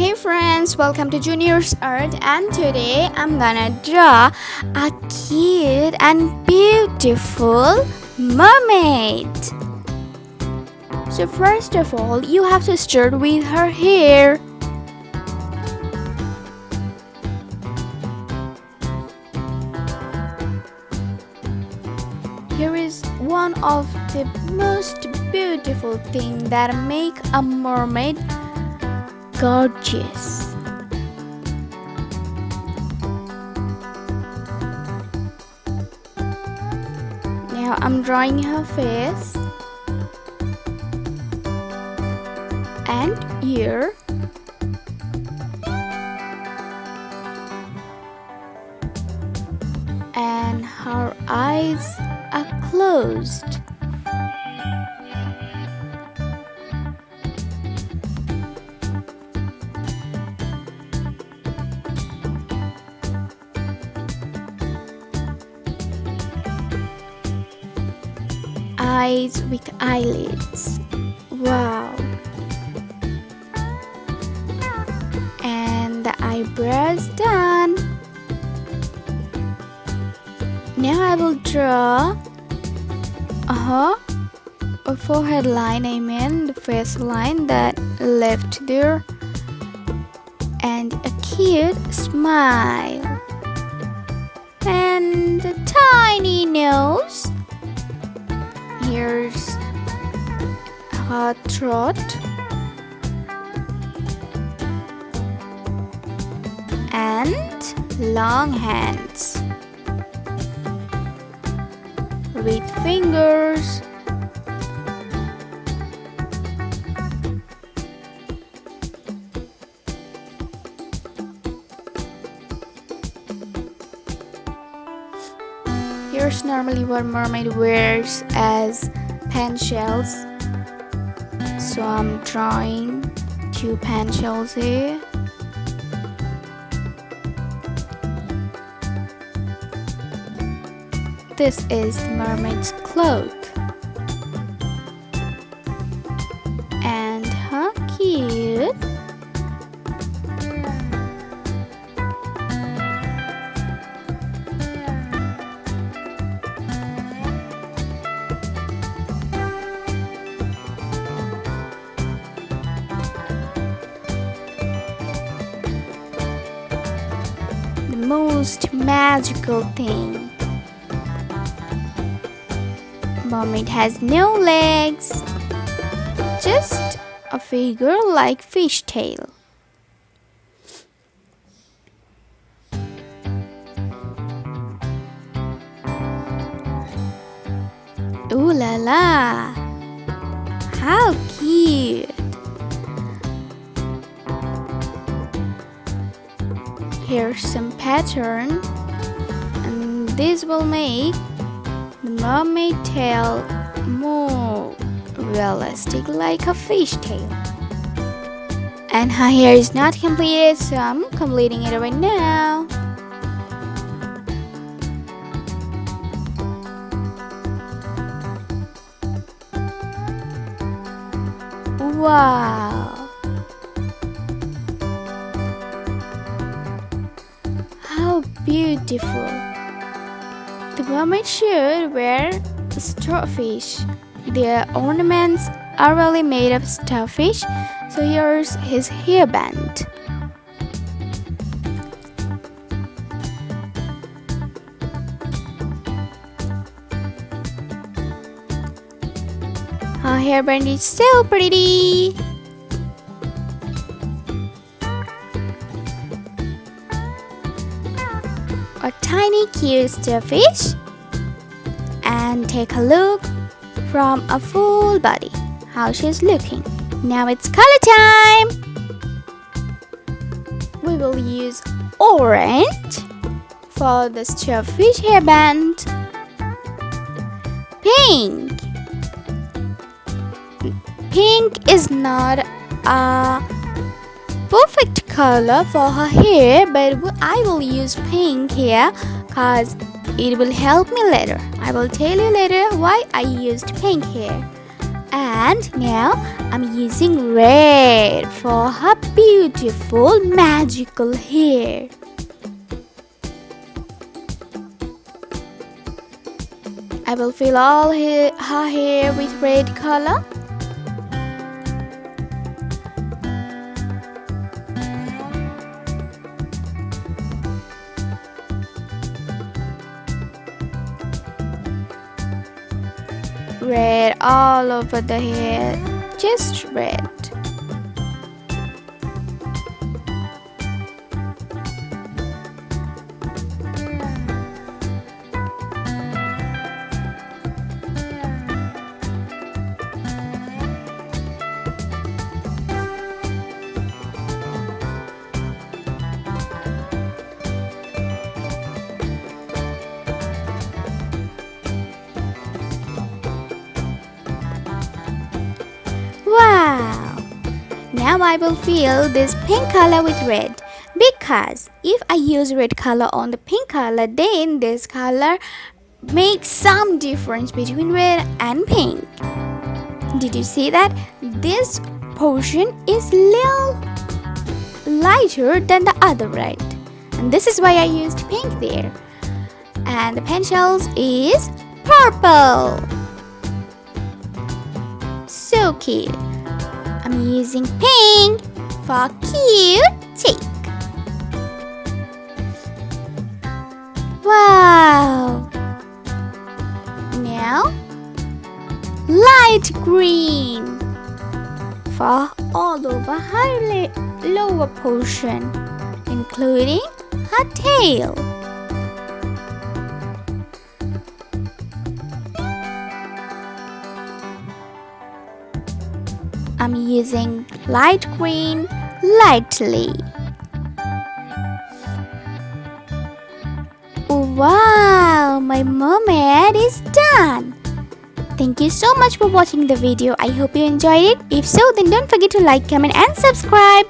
Hey friends, welcome to Junior's Art, and today I'm gonna draw a cute and beautiful mermaid. So first of all, you have to start with her hair. Here is one of the most beautiful things that make a mermaid gorgeous. Now I'm drawing her face and ear, and her eyes are closed. Eyes with eyelids. Wow. And the eyebrows done. Now I will draw a forehead line, the face line that left there, and a cute smile, and a tiny nose. Here's her throat, and long hands with fingers. Here's normally what mermaid wears as pen shells. So I'm drawing 2 pen shells here. This is the mermaid's cloth. And how cute. The most magical thing. Mermaid has no legs, just a figure like fishtail. Ooh la la! How cute! Here's some pattern, and this will make the mermaid tail more realistic, like a fish tail. And her hair is not completed, so I'm completing it right now. Wow! How beautiful! The mermaid should wear starfish. Their ornaments are really made of starfish. So here's his hairband. Her hairband is so pretty. A tiny cute starfish, and take a look from a full body how she's looking. Now it's color time. We will use orange for the starfish hairband, pink is not a perfect color for her hair, but I will use pink here because it will help me later. I will tell you later why I used pink here. And now I'm using red for her beautiful magical hair. I will fill all her hair with red color. Red all over the hair, just red. Wow! Now I will fill this pink color with red, because if I use red color on the pink color, then this color makes some difference between red and pink. Did you see that? This portion is little lighter than the other red, and this is why I used pink there. And the pencils is purple. So cute. I'm using pink for cute cheek. Wow! Now, light green for all over her lower portion, including her tail. I'm using light green lightly. Wow, my mermaid is done. Thank you so much for watching the video. I hope you enjoyed it. If so, then don't forget to like, comment and subscribe.